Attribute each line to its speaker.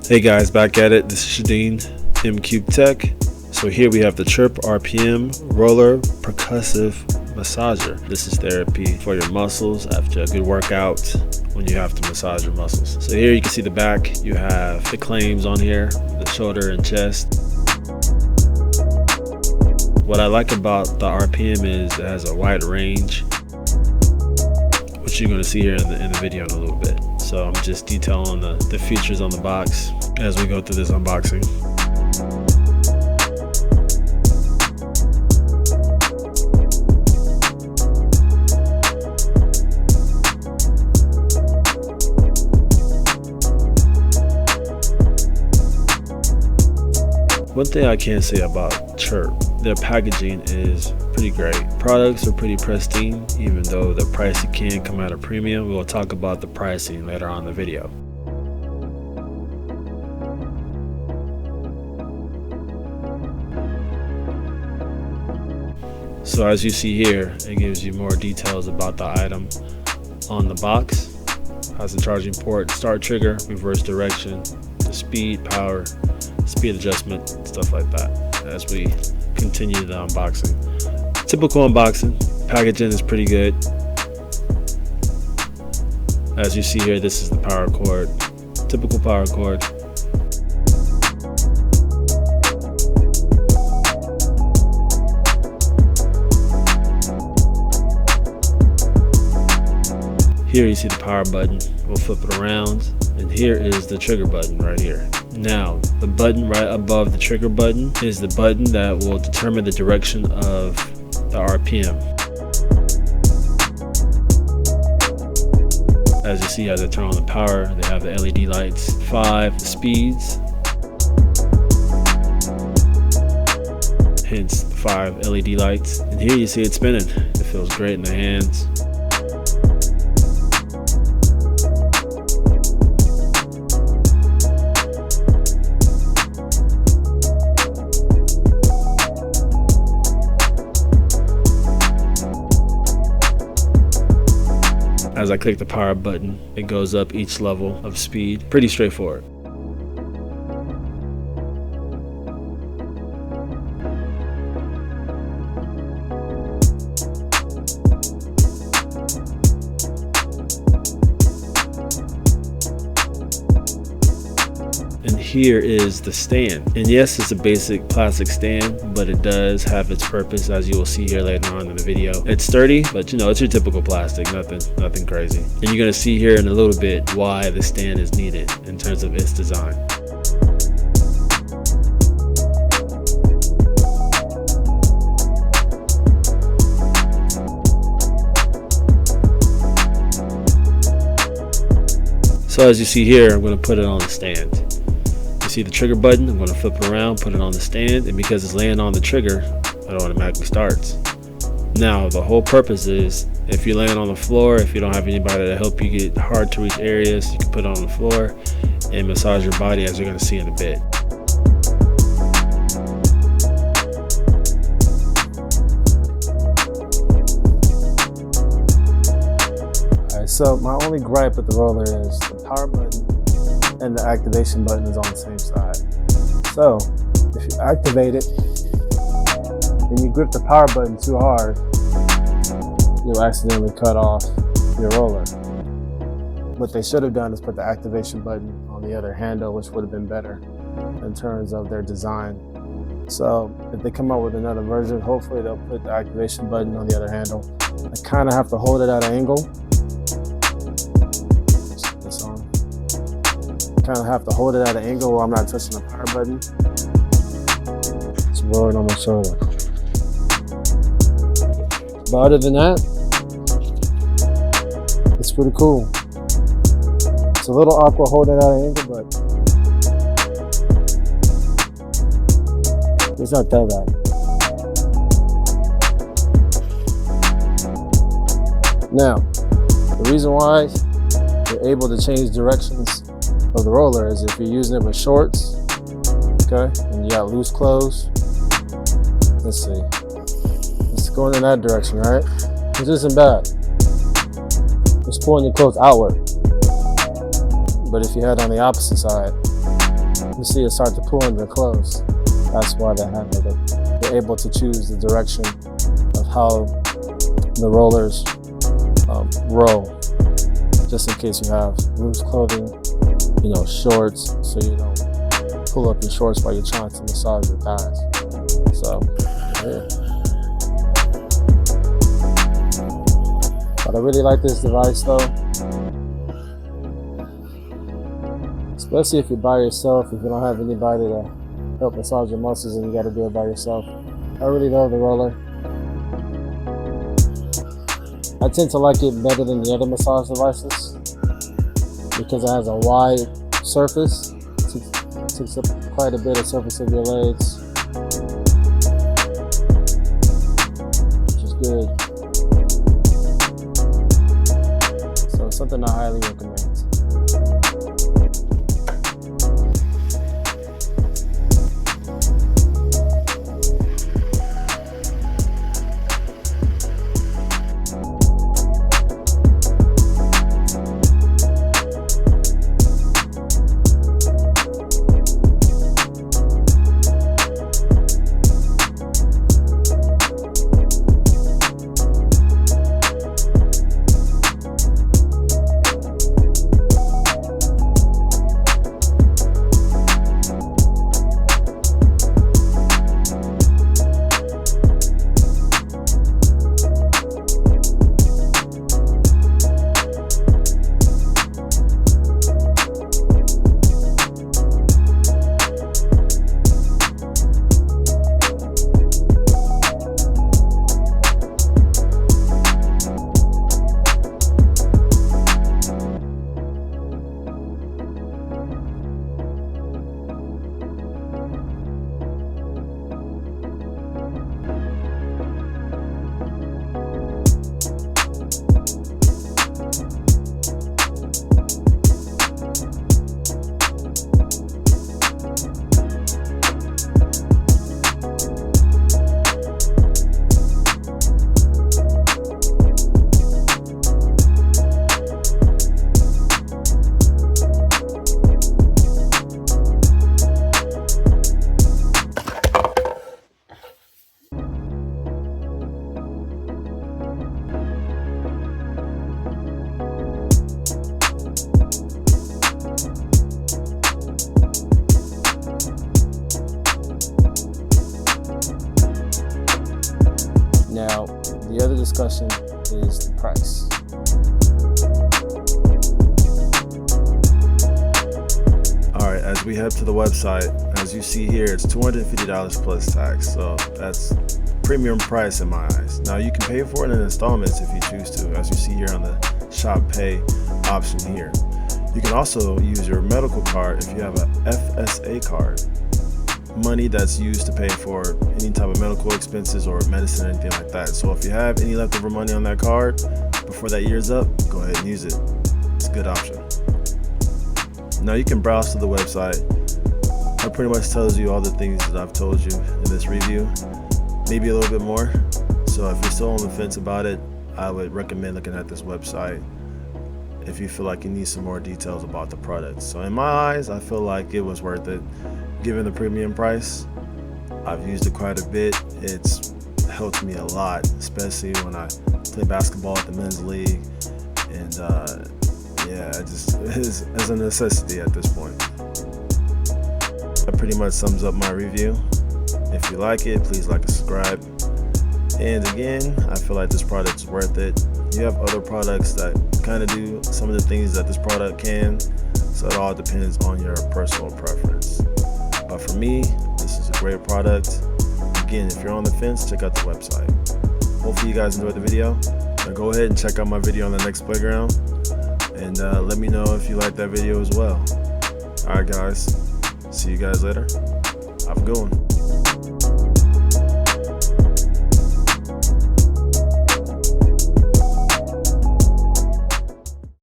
Speaker 1: Hey guys, back at it. This is Shadeen, M-Cube Tech. So here we have the Chirp RPM Roller Percussive Massager. This is therapy for your muscles after a good workout when you have to massage your muscles. So here you can see the back. You have the claims on here, the shoulder and chest. What I like about the RPM is it has a wide range, which you're going to see here in the video in a little bit. So I'm just detailing the features on the box as we go through this unboxing. One thing I can say about Chirp, their packaging is pretty great. Products are pretty pristine, even though the pricing can come at a premium. We'll talk about the pricing later on in the video. So as you see here, it gives you more details about the item on the box. Has a charging port, start trigger, reverse direction, the speed, power, speed adjustment, stuff like that as we continue the unboxing. Typical unboxing. Packaging is pretty good. As you see here, this is the power cord. Typical power cord. Here you see the power button. We'll flip it around, and here is the trigger button right here. Now, the button right above the trigger button is the button that will determine the direction of the RPM. As you see, as I turn on the power, they have the LED lights, 5 speeds, hence the 5 LED lights. And here you see it spinning. It feels great in the hands. As I click the power button, it goes up each level of speed. Pretty straightforward. And here is the stand. And yes, it's a basic plastic stand, but it does have its purpose, as you will see here later on in the video. It's sturdy, but you know, it's your typical plastic, nothing crazy. And you're gonna see here in a little bit why the stand is needed in terms of its design. So as you see here, I'm gonna put it on the stand. See the trigger button, I'm going to flip it around, put it on the stand, and because it's laying on the trigger, it automatically starts. Now the whole purpose is, if you're laying on the floor, if you don't have anybody to help you get hard to reach areas, you can put it on the floor and massage your body, as you're going to see in a bit.
Speaker 2: Alright, so my only gripe with the roller is the power button and the activation button is on the same side. So if you activate it and you grip the power button too hard, you'll accidentally cut off your roller. What they should have done is put the activation button on the other handle, which would have been better in terms of their design. So if they come out with another version, hopefully they'll put the activation button on the other handle. I kind of have to hold it at an angle. Kind of have to hold it at an angle while I'm not touching the power button. It's rolling on my shoulder. But other than that, it's pretty cool. It's a little awkward holding it at an angle, but it's not that bad. Now, the reason why you're able to change directions of the roller is if you're using it with shorts, okay, and you got loose clothes. Let's see, it's going in that direction, right? This isn't bad. It's pulling your clothes outward. But if you had on the opposite side, you see it start to pull in their clothes. That's why they have it. They're able to choose the direction of how the rollers roll, just in case you have loose clothing, shorts, so you don't pull up your shorts while you're trying to massage your thighs. So, yeah. But I really like this device though, especially if you're by yourself, if you don't have anybody to help massage your muscles and you got to do it by yourself. I really love the roller. I tend to like it better than the other massage devices because it has a wide surface. It takes up quite a bit of surface of your legs, which is good. So it's something I highly recommend. Now, the other discussion is the price.
Speaker 1: Alright, as we head to the website, as you see here, it's $250 plus tax, so that's premium price in my eyes. Now you can pay for it in installments if you choose to, as you see here on the shop pay option here. You can also use your medical card if you have a FSA card. Money that's used to pay for any type of medical expenses or medicine or anything like that. So if you have any leftover money on that card before that year's up, go ahead and use it. It's a good option. Now you can browse to the website. That pretty much tells you all the things that I've told you in this review, maybe a little bit more. So if you're still on the fence about it, I would recommend looking at this website if you feel like you need some more details about the product. So in my eyes, I feel like it was worth it. Given the premium price, I've used it quite a bit. It's helped me a lot, especially when I play basketball at the men's league. And yeah, it just is a necessity at this point. That pretty much sums up my review. If you like it, please like and subscribe. And again, I feel like this product is worth it. You have other products that kind of do some of the things that this product can, so it all depends on your personal preference. But for me, this is a great product. Again, if you're on the fence, check out the website. Hopefully you guys enjoyed the video. Now go ahead and check out my video on the next playground, and let me know if you like that video as well. Alright guys, see you guys later. Have a good one.